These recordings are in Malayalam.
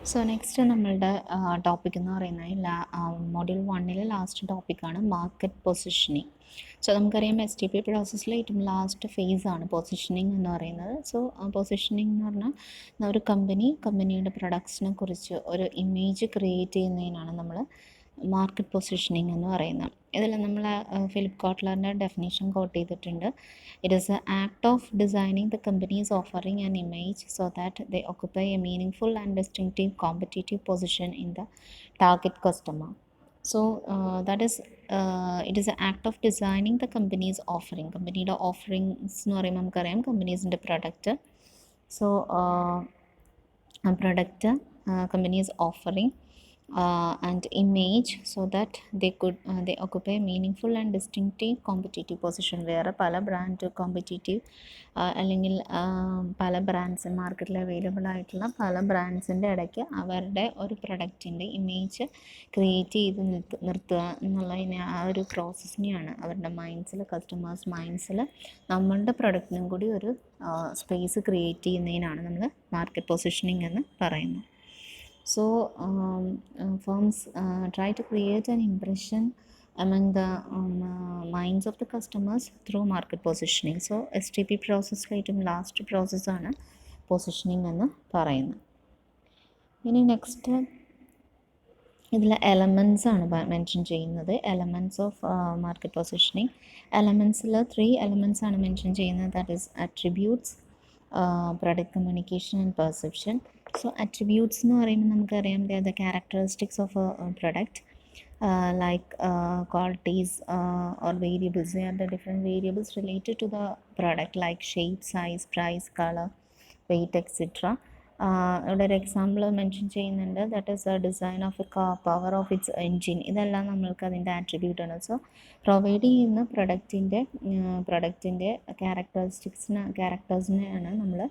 സോ നെക്സ്റ്റ് നമ്മളുടെ ടോപ്പിക് എന്ന് പറയുന്നത് മൊഡ്യൂൾ 1 ലാസ്റ്റ് ടോപ്പിക്കാണ് മാർക്കറ്റ് പൊസിഷനിങ്. സോ നമുക്കറിയാം STP പ്രോസസ്സിലെ ഏറ്റവും ലാസ്റ്റ് ഫേസാണ് പൊസിഷനിങ് എന്ന് പറയുന്നത്. സോ പൊസിഷനിങ് എന്ന് പറഞ്ഞാൽ ഒരു കമ്പനിയുടെ പ്രൊഡക്ട്സിനെ കുറിച്ച് ഒരു ഇമേജ് ക്രിയേറ്റ് ചെയ്യുന്നതിനാണ് നമ്മൾ മാർക്കറ്റ് പൊസിഷനിങ് എന്ന് പറയുന്നത്. ഇതിൽ നമ്മൾ ഫിലിപ്പ് കോട്ട്ലറിൻ്റെ ഡെഫിനേഷൻ കോട്ട് ചെയ്തിട്ടുണ്ട്. It is A act of designing the companies offering an image so that they occupy a meaningful and distinctive competitive position in the target customer. So that is it is an act of designing the company's offering. കമ്പനിയുടെ ഓഫറിങ്സ് എന്ന് പറയുമ്പോൾ നമുക്കറിയാം കമ്പനീസിൻ്റെ product. So product company is offering and image so that they occupy a meaningful and distinctive competitive position. വേറെ പല ബ്രാൻഡ് കോമ്പറ്റീറ്റീവ് അല്ലെങ്കിൽ പല ബ്രാൻഡ്സ് മാർക്കറ്റിൽ അവൈലബിൾ ആയിട്ടുള്ള പല ബ്രാൻഡ്സിൻ്റെ ഇടയ്ക്ക് അവരുടെ ഒരു പ്രൊഡക്റ്റിൻ്റെ ഇമേജ് ക്രിയേറ്റ് ചെയ്ത് നിർത്തുക എന്നുള്ളതിനെ ആ ഒരു പ്രോസസ്സിനെയാണ് അവരുടെ മൈൻഡ്സിൽ കസ്റ്റമേഴ്സ് മൈൻഡ്സിൽ നമ്മളുടെ പ്രൊഡക്റ്റിനും കൂടി ഒരു സ്പേസ് ക്രിയേറ്റ് ചെയ്യുന്നതിനാണ് നമ്മൾ മാർക്കറ്റ് പൊസിഷനിങ് എന്ന് പറയുന്നത്. So firms try to create an impression among the minds of the customers through market positioning. So STP പ്രോസസ്സിലെ ഏറ്റവും ലാസ്റ്റ് പ്രോസസ്സാണ് പൊസിഷനിങ് എന്ന് പറയുന്നത്. ഇനി നെക്സ്റ്റ് ഇതിൽ എലമെൻറ്റ്സ് ആണ് മെൻഷൻ ചെയ്യുന്നത്. Elements of market positioning. എലമെൻറ്റ്സിൽ 3 എലമെൻറ്റ്സ് ആണ് മെൻഷൻ ചെയ്യുന്നത്. That is attributes, product communication and perception. So attributes എന്ന് പറയുമ്പോൾ നമുക്കറിയാം the characteristics of a product like qualities or variables. They are the different variables related to the product like shape, size, price, color, weight, etc. ഇവിടെ ഒരു എക്സാമ്പിൾ മെൻഷൻ ചെയ്യുന്നുണ്ട്. That is A design of A car, power of its engine. ഇതെല്ലാം നമ്മൾക്ക് അതിൻ്റെ ആട്രിബ്യൂട്ടാണ്. സോ പ്രൊവൈഡ് ചെയ്യുന്ന പ്രൊഡക്റ്റിൻ്റെ ക്യാരക്ടേഴ്സിനെയാണ് നമ്മൾ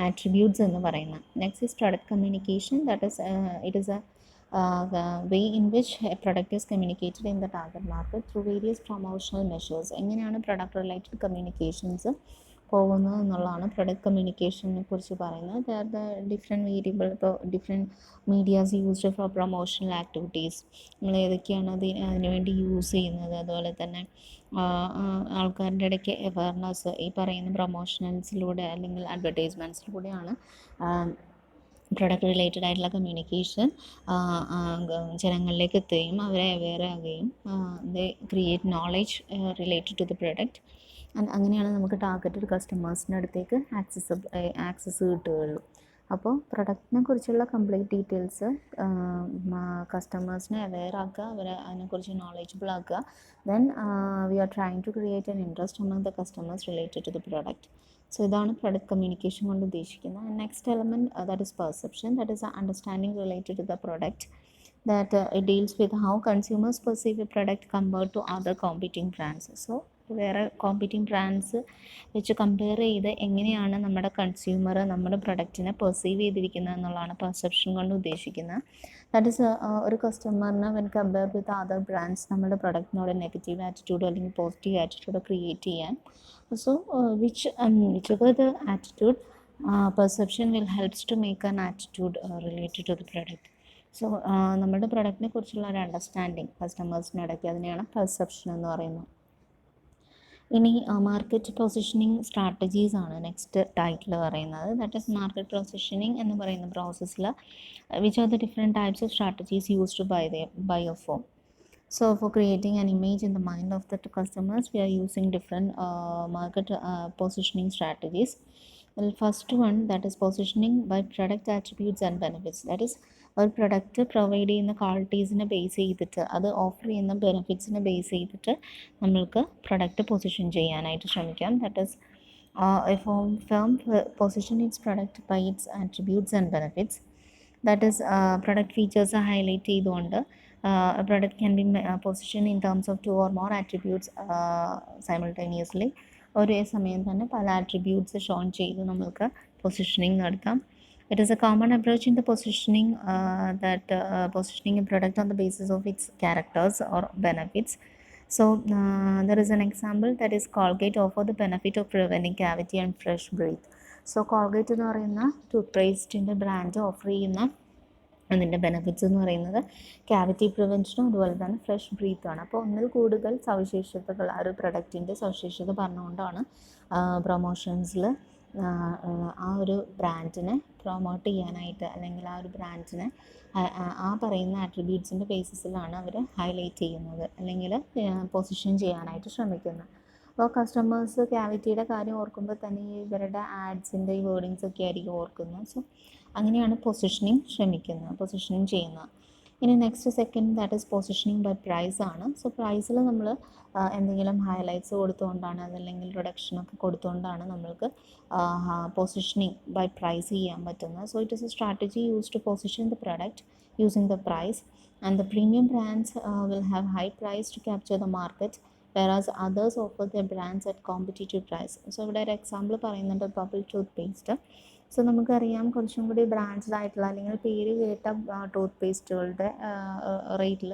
ആട്രിബ്യൂട്ട്സ് എന്ന് പറയുന്നത്. Next is product communication. That is it is A way in which a product is communicated in the target market through various promotional measures. എങ്ങനെയാണ് പ്രൊഡക്റ്റ് റിലേറ്റഡ് കമ്മ്യൂണിക്കേഷൻസ് പോകുന്നത് എന്നുള്ളതാണ് പ്രൊഡക്റ്റ് കമ്മ്യൂണിക്കേഷനെ കുറിച്ച് പറയുന്നത്. ദർ ദ ഡിഫറെൻറ്റ് വേരിയബിൾ, ഇപ്പോൾ different medias used for promotional activities. നമ്മൾ ഏതൊക്കെയാണ് അതിനുവേണ്ടി യൂസ് ചെയ്യുന്നത്. അതുപോലെ തന്നെ ആൾക്കാരുടെ ഇടയ്ക്ക് അവയർനെസ് ഈ പറയുന്ന പ്രൊമോഷണൽസിലൂടെ അല്ലെങ്കിൽ അഡ്വർടൈസ്മെൻറ്റ്സിലൂടെയാണ് പ്രൊഡക്റ്റ് റിലേറ്റഡ് ആയിട്ടുള്ള കമ്മ്യൂണിക്കേഷൻ ജനങ്ങളിലേക്ക് എത്തുകയും അവരെ അവെയർ ആകുകയും they create knowledge related to the product. അങ്ങനെയാണ് നമുക്ക് ടാർഗറ്റഡ് കസ്റ്റമേഴ്സിൻ്റെ അടുത്തേക്ക് ആക്സസ് കിട്ടുകയുള്ളൂ. അപ്പോൾ പ്രൊഡക്റ്റിനെ കുറിച്ചുള്ള കംപ്ലീറ്റ് ഡീറ്റെയിൽസ് കസ്റ്റമേഴ്സിനെ അവെയർ ആക്കുക, അവരെ അതിനെക്കുറിച്ച് നോളജബിൾ ആക്കുക. Then we are trying to create an interest among the customers related to the product. So ഇതാണ് പ്രൊഡക്റ്റ് കമ്മ്യൂണിക്കേഷൻ കൊണ്ട് ഉദ്ദേശിക്കുന്നത്. Next element that is perception. That is understanding related to the product. that it deals with how consumers perceive a product compared to other competing brands. So വേറെ കോമ്പീറ്റിംഗ് ബ്രാൻഡ്സ് വെച്ച് കമ്പയർ ചെയ്ത് എങ്ങനെയാണ് നമ്മുടെ കൺസ്യൂമർ നമ്മുടെ പ്രൊഡക്റ്റിനെ പെർസീവ് ചെയ്തിരിക്കുന്നത് എന്നുള്ളതാണ് പെർസെപ്ഷൻ കൊണ്ട് ഉദ്ദേശിക്കുന്നത്. ദാറ്റ് ഈസ് ഒരു കസ്റ്റമറിനെ when compare with other brands നമ്മുടെ പ്രൊഡക്റ്റിനോട് നെഗറ്റീവ് ആറ്റിറ്റ്യൂഡ് അല്ലെങ്കിൽ പോസിറ്റീവ് ആറ്റിറ്റ്യൂഡ് ക്രിയേറ്റ് ചെയ്യാൻ. So whichever the attitude perception will helps to make an attitude related to the product. സോ നമ്മുടെ പ്രൊഡക്റ്റിനെ കുറിച്ചുള്ള ഒരു അണ്ടർസ്റ്റാൻഡിങ് കസ്റ്റമേഴ്സിനിടയ്ക്ക്, അതിനെയാണ് പെർസെപ്ഷൻ എന്ന് പറയുന്നത്. ഇനി മാർക്കറ്റ് പൊസിഷനിങ് സ്ട്രാറ്റജീസ് ആണ് നെക്സ്റ്റ് ടൈറ്റിൽ പറയുന്നത്. ദാറ്റ് ഈസ് മാർക്കറ്റ് പൊസിഷനിങ് എന്ന് പറയുന്ന പ്രോസസ്സിൽ which are the different types of strategies used by a firm. So for creating an image in the mind of the customers, we are using different market positioning strategies. Well, first one, that is positioning by product attributes and benefits. That is ഒരു പ്രൊഡക്റ്റ് പ്രൊവൈഡ് ചെയ്യുന്ന ക്വാളിറ്റീസിനെ ബേസ് ചെയ്തിട്ട് അത് ഓഫർ ചെയ്യുന്ന ബെനിഫിറ്റ്സിനെ ബേസ് ചെയ്തിട്ട് നമ്മൾക്ക് പ്രൊഡക്റ്റ് പൊസിഷൻ ചെയ്യാനായിട്ട് ശ്രമിക്കാം. That is a firm position its product by its attributes and benefits. That is product features highlight ചെയ്തുകൊണ്ട് a product can be positioned in terms of 2 or more attributes simultaneously. ഒരേ സമയം തന്നെ പല ആട്രിബ്യൂട്ട്സ് ഷോൺ ചെയ്ത് നമ്മൾക്ക് പൊസിഷനിങ് നടത്താം. It is a common approach in the positioning positioning a product on the basis of its characters or benefits. So there is an example, that is Colgate offer the benefit of preventing cavity and fresh breath. So Colgate എന്ന് പറയുന്ന ടൂത്ത് പേസ്റ്റിൻ്റെ ബ്രാൻഡ് ഓഫർ ചെയ്യുന്ന അതിൻ്റെ ബെനിഫിറ്റ്സ് എന്ന് പറയുന്നത് ക്യാവിറ്റി പ്രിവെൻഷനും അതുപോലെ തന്നെ ഫ്രഷ് ബ്രീത്തുമാണ്. അപ്പോൾ ഒന്നിൽ കൂടുതൽ സവിശേഷതകൾ ആ ഒരു പ്രൊഡക്റ്റിൻ്റെ സവിശേഷത പറഞ്ഞുകൊണ്ടാണ് പ്രൊമോഷൻസിൽ ആ ഒരു ബ്രാൻഡിനെ പ്രൊമോട്ട് ചെയ്യാനായിട്ട്, അല്ലെങ്കിൽ ആ ഒരു ബ്രാൻഡിനെ ആ പറയുന്ന ആട്രിബ്യൂട്ട്സിൻ്റെ ബേസിസിലാണ് അവർ ഹൈലൈറ്റ് ചെയ്യുന്നത്, അല്ലെങ്കിൽ പൊസിഷൻ ചെയ്യാനായിട്ട് ശ്രമിക്കുന്നത്. അപ്പോൾ കസ്റ്റമേഴ്സ് ക്യാവിറ്റിയുടെ കാര്യം ഓർക്കുമ്പോൾ തന്നെ ഇവരുടെ ആഡ്സിൻ്റെ ഈ വേർഡിങ്സ് ഒക്കെ ആയിരിക്കും ഓർക്കുന്നത്. സോ അങ്ങനെയാണ് പൊസിഷനിങ് ചെയ്യുന്നത്. ഇനി next second that is positioning by price ആണ്. സോ പ്രൈസിൽ നമ്മൾ എന്തെങ്കിലും ഹൈലൈറ്റ്സ് കൊടുത്തുകൊണ്ടാണ്, അതല്ലെങ്കിൽ റിഡക്ഷനൊക്കെ കൊടുത്തുകൊണ്ടാണ് നമ്മൾക്ക് പൊസിഷനിങ് ബൈ പ്രൈസ് ചെയ്യാൻ പറ്റുന്നത്. So it is a strategy use to position the product using the price, and the premium brands will have high price to capture the market, whereas others offer their brands at competitive price. So ഇവിടെ ഒരു എക്സാമ്പിൾ പറയുന്നുണ്ട്, ബബിൾ ടൂത്ത് പേസ്റ്റ്. സോ നമുക്കറിയാം കുറച്ചും കൂടി ബ്രാൻഡഡ് ആയിട്ടുള്ള അല്ലെങ്കിൽ പേര് കേട്ട ടൂത്ത് പേസ്റ്റുകളുടെ റേറ്റിൽ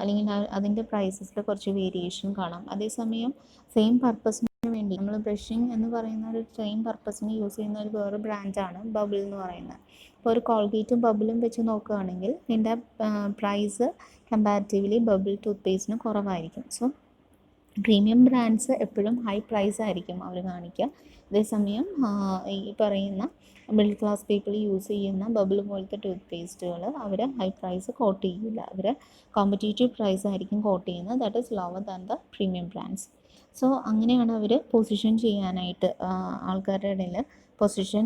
അല്ലെങ്കിൽ അതിൻ്റെ പ്രൈസസിൽ കുറച്ച് വേരിയേഷൻ കാണാം. അതേസമയം സെയിം പർപ്പസിന് വേണ്ടി നമ്മൾ ബ്രഷിങ് എന്ന് പറയുന്ന ഒരു സെയിം പർപ്പസിന് യൂസ് ചെയ്യുന്ന ഒരു വേറെ ബ്രാൻഡാണ് ബബിൾ എന്ന് പറയുന്നത്. അപ്പോൾ ഒരു കോൾഗേറ്റും ബബിളും വെച്ച് നോക്കുകയാണെങ്കിൽ ഇതിൻ്റെ പ്രൈസ് കമ്പാരിറ്റീവ്ലി ബബിൾ ടൂത്ത് പേസ്റ്റിന് കുറവായിരിക്കും. സോ പ്രീമിയം ബ്രാൻഡ്സ് എപ്പോഴും ഹൈ പ്രൈസ് ആയിരിക്കും അവർ കാണിക്കുക. അതേസമയം ഈ പറയുന്ന മിഡിൽ ക്ലാസ് പീപ്പിൾ യൂസ് ചെയ്യുന്ന ബബിൾ പോലത്തെ ടൂത്ത് പേസ്റ്റുകൾ അവർ ഹൈ പ്രൈസ് കോട്ട് ചെയ്യില്ല, അവർ കോമ്പറ്റീറ്റീവ് പ്രൈസ് ആയിരിക്കും കോട്ട് ചെയ്യുന്നത്, that is lower than the premium brands. So അങ്ങനെയാണ് അവർ പൊസിഷൻ ചെയ്യാനായിട്ട് ആൾക്കാരുടെ ഇടയിൽ പൊസിഷൻ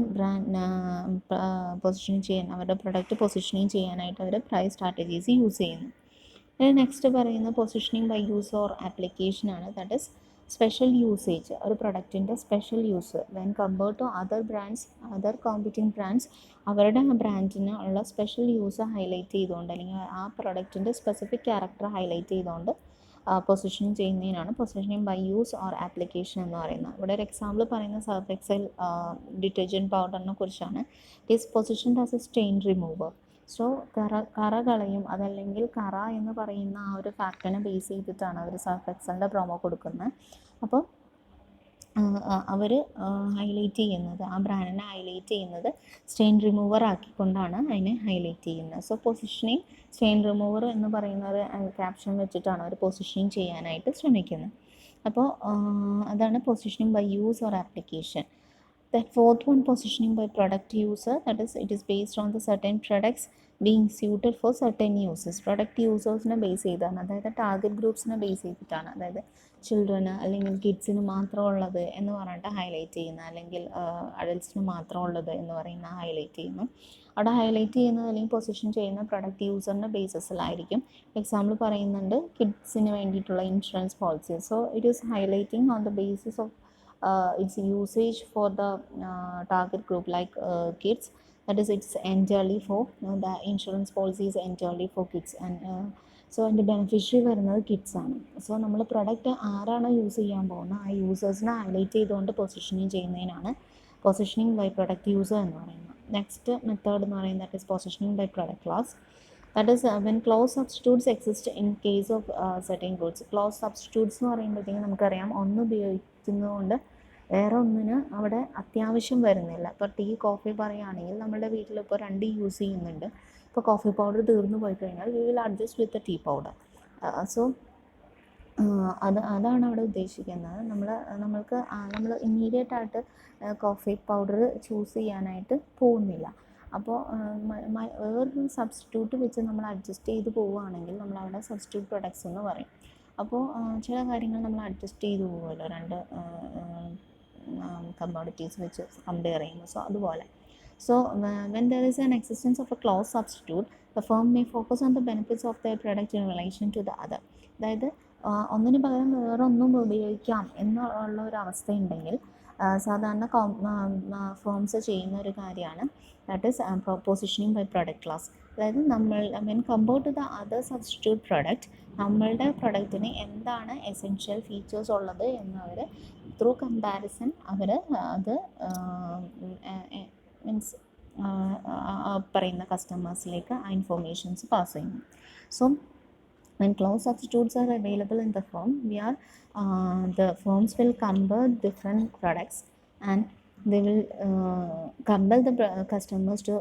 ചെയ്യാൻ, അവരുടെ പ്രൊഡക്റ്റ് പൊസിഷനിങ് ചെയ്യാനായിട്ട് അവർ പ്രൈസ് സ്ട്രാറ്റജീസ് യൂസ് ചെയ്യുന്നു. നെക്സ്റ്റ് പറയുന്ന positioning by use or application ആണ്. ദാറ്റ് ഈസ് സ്പെഷ്യൽ യൂസേജ്, ഒരു പ്രൊഡക്റ്റിൻ്റെ special use when compared to other competing brands, അവരുടെ ആ ബ്രാൻഡിന് ഉള്ള സ്പെഷ്യൽ യൂസ് ഹൈലൈറ്റ് ചെയ്തുകൊണ്ട്, അല്ലെങ്കിൽ ആ പ്രൊഡക്റ്റിൻ്റെ സ്പെസിഫിക് ക്യാരക്ടർ ഹൈലൈറ്റ് ചെയ്തുകൊണ്ട് പൊസിഷനിങ് ചെയ്യുന്നതിനാണ് positioning by use or application എന്ന് പറയുന്നത്. ഇവിടെ ഒരു എക്സാമ്പിൾ പറയുന്നത് സർഫ് എക്സൽ ഡിറ്റർജൻറ്റ് പൗഡറിനെ കുറിച്ചാണ്. It is positioned as a stain remover. So കറ കളയും, അതല്ലെങ്കിൽ കറ എന്ന് പറയുന്ന ആ ഒരു ഫാക്ടറിനെ ബേസ് ചെയ്തിട്ടാണ് അവർ സർഫ് എക്സലിൻ്റെ പ്രൊമോ കൊടുക്കുന്നത്. അപ്പോൾ അവർ ഹൈലൈറ്റ് ചെയ്യുന്നത്, ആ ബ്രാൻഡിനെ ഹൈലൈറ്റ് ചെയ്യുന്നത് സ്റ്റെയിൻ റിമൂവർ ആക്കിക്കൊണ്ടാണ് അതിനെ ഹൈലൈറ്റ് ചെയ്യുന്നത്. സോ പൊസിഷനിങ് സ്റ്റെയിൻ റിമൂവർ എന്ന് പറയുന്ന ഒരു ക്യാപ്ഷൻ വെച്ചിട്ടാണ് അവർ പൊസിഷനിങ് ചെയ്യാനായിട്ട് ശ്രമിക്കുന്നത്. അപ്പോൾ അതാണ് positioning by use or application. The fourth one, positioning by product user, that is it is based on the certain products being suited for certain uses. Product യൂസേഴ്സിനെ ബേസ് ചെയ്താണ്, അതായത് ടാർഗറ്റ് ഗ്രൂപ്പ്സിനെ ബേസ് ചെയ്തിട്ടാണ്, അതായത് ചിൽഡ്രന് അല്ലെങ്കിൽ കിഡ്സിന് മാത്രമുള്ളത് എന്ന് പറഞ്ഞിട്ട് ഹൈലൈറ്റ് ചെയ്യുന്ന, അല്ലെങ്കിൽ അഡൽട്ട്സിന് മാത്രമുള്ളത് എന്ന് പറയുന്ന ഹൈലൈറ്റ് ചെയ്യുന്നു. അവിടെ ഹൈലൈറ്റ് ചെയ്യുന്നത് അല്ലെങ്കിൽ പൊസിഷൻ ചെയ്യുന്ന പ്രൊഡക്റ്റ് യൂസറിൻ്റെ ബേസിസിലായിരിക്കും. എക്സാമ്പിൾ പറയുന്നുണ്ട് കിഡ്സിന് വേണ്ടിയിട്ടുള്ള insurance policy. So it is highlighting on the basis of its usage for the target group like kids, that is it's entirely for the insurance policy is entirely for kids, and so അതിൻ്റെ ബെനിഫിഷ്യറി വരുന്നത് കിഡ്സ് ആണ്. സോ നമ്മൾ പ്രൊഡക്റ്റ് ആരാണോ യൂസ് ചെയ്യാൻ പോകുന്നത് ആ യൂസേഴ്സിനെ ഹൈലൈറ്റ് ചെയ്തുകൊണ്ട് പൊസിഷനിങ് ചെയ്യുന്നതിനാണ് പൊസിഷനിങ് ബൈ പ്രൊഡക്റ്റ് യൂസർ എന്ന് പറയുന്നത്. നെക്സ്റ്റ് മെത്തേഡ് എന്ന് പറയുന്നത് that is positioning by product class. That is when close substitutes exist in case of certain goods. Close substitutes എന്ന് പറയുമ്പോഴത്തേക്കും നമുക്കറിയാം ഒന്ന് ഉപയോഗിക്കുന്നതുകൊണ്ട് വേറെ ഒന്നിന് അവിടെ അത്യാവശ്യം വരുന്നില്ല. ഇപ്പോൾ ടീ കോഫി പറയുകയാണെങ്കിൽ നമ്മുടെ വീട്ടിലിപ്പോൾ 2 യൂസ് ചെയ്യുന്നുണ്ട്. ഇപ്പോൾ കോഫി പൗഡർ തീർന്നു പോയി കഴിഞ്ഞാൽ we will adjust with tea powder. So അതാണ് അവിടെ ഉദ്ദേശിക്കുന്നത്. നമ്മൾ ഇമ്മീഡിയറ്റ് ആയിട്ട് കോഫി പൗഡർ ചൂസ് ചെയ്യാനായിട്ട് പോകുന്നില്ല. അപ്പോൾ വേറൊരു സബ്സ്റ്റിറ്റ്യൂട്ട് വെച്ച് നമ്മൾ അഡ്ജസ്റ്റ് ചെയ്ത് പോവുകയാണെങ്കിൽ നമ്മളവിടെ സബ്സ്റ്റിറ്റ്യൂട്ട് പ്രൊഡക്ട്സ് എന്ന് പറയും. അപ്പോൾ ചില കാര്യങ്ങൾ നമ്മൾ അഡ്ജസ്റ്റ് ചെയ്ത് പോകുമല്ലോ, രണ്ട് കമ്മോഡിറ്റീസ് വെച്ച് കമ്പയർ ചെയ്യുമ്പോൾ. സോ അതുപോലെ when there is an existence of a clause substitute, the firm may focus on the benefits of their product in relation to the other. അതായത് ഒന്നിന് പകരം വേറൊന്നും ഉപയോഗിക്കാം എന്നുള്ള ഒരു അവസ്ഥയുണ്ടെങ്കിൽ സാധാരണ ഫേംസ് ചെയ്യുന്ന ഒരു കാര്യമാണ് that is positioning by product class. അതായത് when compare to the other substitute product, നമ്മളുടെ പ്രൊഡക്റ്റിന് എന്താണ് എസെൻഷ്യൽ ഫീച്ചേഴ്സ് ഉള്ളത് എന്നവർ ത്രൂ കമ്പാരിസൺ അവർ അത് മീൻസ് പറയുന്ന കസ്റ്റമേഴ്സിലേക്ക് ആ ഇൻഫോർമേഷൻസ് പാസ് ചെയ്യുന്നു. So when clause substitutes are available in the firm, the firms will compare different products and they will compel the customers to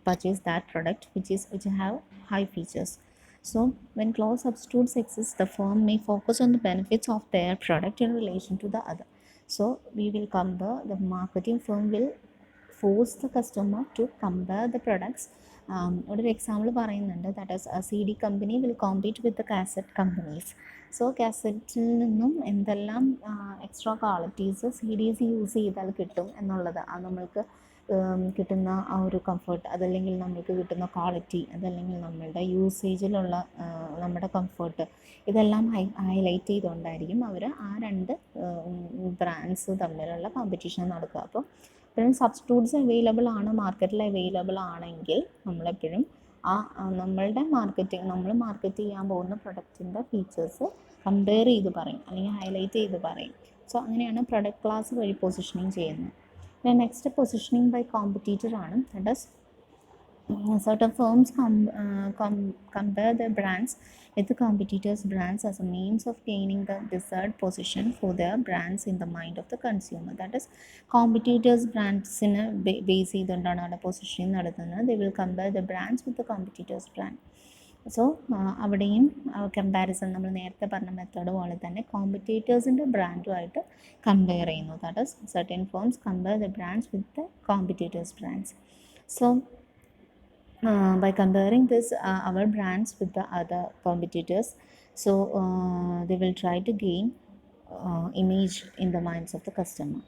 purchase that product which have high features. So when clause substitutes exist, the firm may focus on the benefits of their product in relation to the other. So we will compare, the marketing firm will force the customer to compare the products. ഒരു എക്സാമ്പിൾ പറയുന്നുണ്ട്, that is CD company will compete with the cassette companies. So കാസറ്റിൽ നിന്നും എന്തെല്ലാം extra qualities CDs use ചെയ്താൽ കിട്ടും എന്നുള്ളത്, അത് നമ്മൾക്ക് കിട്ടുന്ന ആ ഒരു കംഫർട്ട്, അതല്ലെങ്കിൽ നമ്മൾക്ക് കിട്ടുന്ന ക്വാളിറ്റി, അതല്ലെങ്കിൽ നമ്മളുടെ യൂസേജിലുള്ള നമ്മുടെ കംഫർട്ട്, ഇതെല്ലാം ഹൈലൈറ്റ് ചെയ്തുകൊണ്ടായിരിക്കും അവർ ആ രണ്ട് ബ്രാൻഡ്സ് തമ്മിലുള്ള കോമ്പറ്റീഷൻ നടക്കുക. അപ്പോൾ എപ്പോഴും സബ്സ്റ്റിറ്റ്യൂട്ട്സ് അവൈലബിൾ ആണ്, മാർക്കറ്റിൽ അവൈലബിൾ ആണെങ്കിൽ നമ്മളെപ്പോഴും നമ്മളുടെ നമ്മൾ മാർക്കറ്റ് ചെയ്യാൻ പോകുന്ന പ്രൊഡക്റ്റിൻ്റെ ഫീച്ചേഴ്സ് കമ്പയർ ചെയ്ത് പറയും, അല്ലെങ്കിൽ ഹൈലൈറ്റ് ചെയ്ത് പറയും. സോ അങ്ങനെയാണ് പ്രൊഡക്റ്റ് ക്ലാസ് വഴി പൊസിഷനിങ് ചെയ്യുന്നത്. പിന്നെ നെക്സ്റ്റ് പൊസിഷനിങ് ബൈ കോമ്പറ്റീറ്റർ ആണ്. That is certain firms compare their brands with the competitors' brands as a means of gaining the desired position for their brands in the mind of the consumer. That is, competitors' brandsനെ ബേസ് ചെയ്തുകൊണ്ടാണ് അവിടെ പൊസിഷനിങ് നടത്തുന്നത്. They will compare the brands with the competitors' brand. So അവിടെയും കമ്പാരിസൺ നമ്മൾ നേരത്തെ പറഞ്ഞ മെത്തേഡ് പോലെ തന്നെ കോമ്പറ്റേറ്റേഴ്സിൻ്റെ ബ്രാൻഡുമായിട്ട് കമ്പയർ ചെയ്യുന്നു. That is certain firms compare the brands with the competitors brands. So by comparing this our brands with the other competitors, so they will try to gain image in the minds of the customer.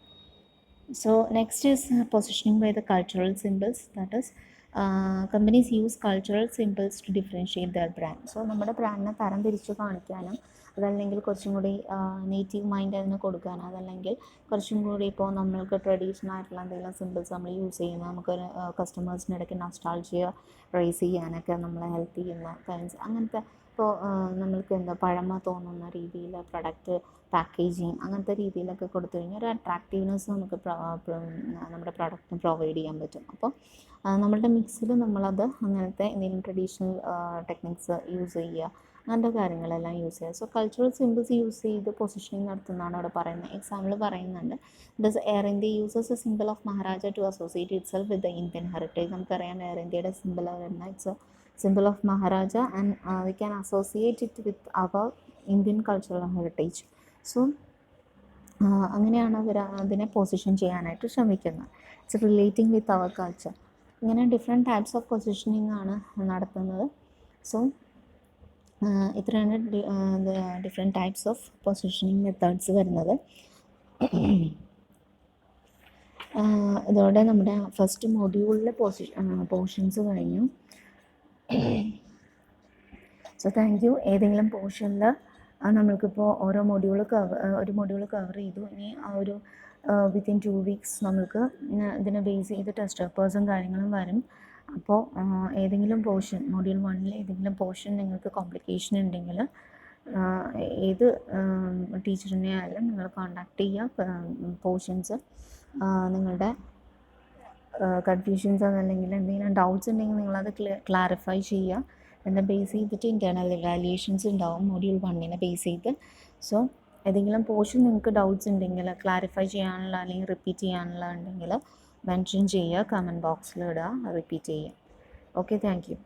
So next is positioning by the cultural symbols. That is, companies use cultural symbols to differentiate their brand. So നമ്മുടെ ബ്രാൻഡിനെ തരം തിരിച്ച് കാണിക്കാനും, അതല്ലെങ്കിൽ കുറച്ചും കൂടി നേറ്റീവ് മൈൻഡ് അതിന് കൊടുക്കാനും, അതല്ലെങ്കിൽ കുറച്ചും കൂടി ഇപ്പോൾ നമ്മൾക്ക് ട്രഡീഷണൽ ആയിട്ടുള്ള എന്തെങ്കിലും സിമ്പിൾസ് നമ്മൾ യൂസ് ചെയ്യുന്ന, നമുക്കൊരു കസ്റ്റമേഴ്സിനിടയ്ക്ക് നൊസ്റ്റാൾജിയ റേസ് ചെയ്യാനൊക്കെ നമ്മളെ ഹെൽപ്പ് ചെയ്യുന്ന കൈൻഡ്സ്, അങ്ങനത്തെ ഇപ്പോൾ നമ്മൾക്ക് പഴമ തോന്നുന്ന രീതിയിൽ പ്രൊഡക്റ്റ് പാക്കേജിങ് അങ്ങനത്തെ രീതിയിലൊക്കെ കൊടുത്തു കഴിഞ്ഞാൽ ഒരു അട്രാക്റ്റീവ്നെസ് നമുക്ക് നമ്മുടെ പ്രൊഡക്റ്റിന് പ്രൊവൈഡ് ചെയ്യാൻ പറ്റും. അപ്പോൾ നമ്മളുടെ മിക്സിൽ നമ്മളത് അങ്ങനത്തെ എന്തെങ്കിലും ട്രഡീഷണൽ ടെക്നിക്സ് യൂസ് ചെയ്യുക, അങ്ങനത്തെ കാര്യങ്ങളെല്ലാം യൂസ് ചെയ്യുക. സോ കൾച്ചറൽ സിമ്പിൾസ് യൂസ് ചെയ്ത് പൊസിഷനിങ് നടത്തുന്നതാണ് അവിടെ പറയുന്നത്. എക്സാമ്പിൾ പറയുന്നുണ്ട്, this Air India uses a symbol of Maharaja to associate itself with the Indian heritage. നമുക്കറിയാം എയർ ഇന്ത്യയുടെ സിമ്പിൾ വരുന്ന it's a symbol of Maharaja, and we can associate it with our Indian cultural heritage. So അങ്ങനെയാണ് അവർ അതിനെ പൊസിഷൻ ചെയ്യാനായിട്ട് ശ്രമിക്കുന്നത്. It's relating with our culture. ഇങ്ങനെ ഡിഫറെൻറ്റ് ടൈപ്സ് ഓഫ് പൊസിഷനിങ് ആണ് നടത്തുന്നത്. സോ ഇത്രയാണ് different types of positioning methods വരുന്നത്. ഇതോടെ നമ്മുടെ ഫസ്റ്റ് മൊഡ്യൂളിലെ പോർഷൻസ് കഴിഞ്ഞു. So thank you. ഏതെങ്കിലും പോർഷനിൽ നമ്മൾക്കിപ്പോൾ ഒരു മൊഡ്യൂൾ കവർ ചെയ്തു. ഇനി ആ ഒരു വിത്തിൻ 2 weeks നമ്മൾക്ക് ഇതിനെ ബേസ് ചെയ്ത് ടെസ്റ്റ് പേപ്പേഴ്സും കാര്യങ്ങളും വരും. അപ്പോൾ ഏതെങ്കിലും പോർഷൻ മൊഡ്യൂൾ 1 ഏതെങ്കിലും പോർഷൻ നിങ്ങൾക്ക് കോംപ്ലിക്കേഷൻ ഉണ്ടെങ്കിൽ ഏത് ടീച്ചറിനെ ആയാലും നിങ്ങൾ കോൺടാക്ട് ചെയ്യുക. പോർഷൻസ് നിങ്ങളുടെ കൺഫ്യൂഷൻസ് അതല്ലെങ്കിൽ എന്തെങ്കിലും ഡൗട്ട്സ് ഉണ്ടെങ്കിൽ നിങ്ങളത് ക്ലാരിഫൈ ചെയ്യുക. എന്നെ ബേസ് ചെയ്തിട്ട് ഇൻറ്റേർണൽ ഇവാലുവേഷൻസ് ഉണ്ടാവും മൊഡ്യൂൾ 1 ബേസ് ചെയ്ത്. സോ ഏതെങ്കിലും പോർഷൻ നിങ്ങൾക്ക് ഡൗട്ട്സ് ഉണ്ടെങ്കിൽ ക്ലാരിഫൈ ചെയ്യാനുള്ള അല്ലെങ്കിൽ റിപ്പീറ്റ് ചെയ്യാനുള്ള ഉണ്ടെങ്കിൽ മെൻഷൻ ചെയ്യുക, കമൻറ്റ് ബോക്സിൽ ഇടുക, റിപ്പീറ്റ് ചെയ്യുക. Okay, thank you.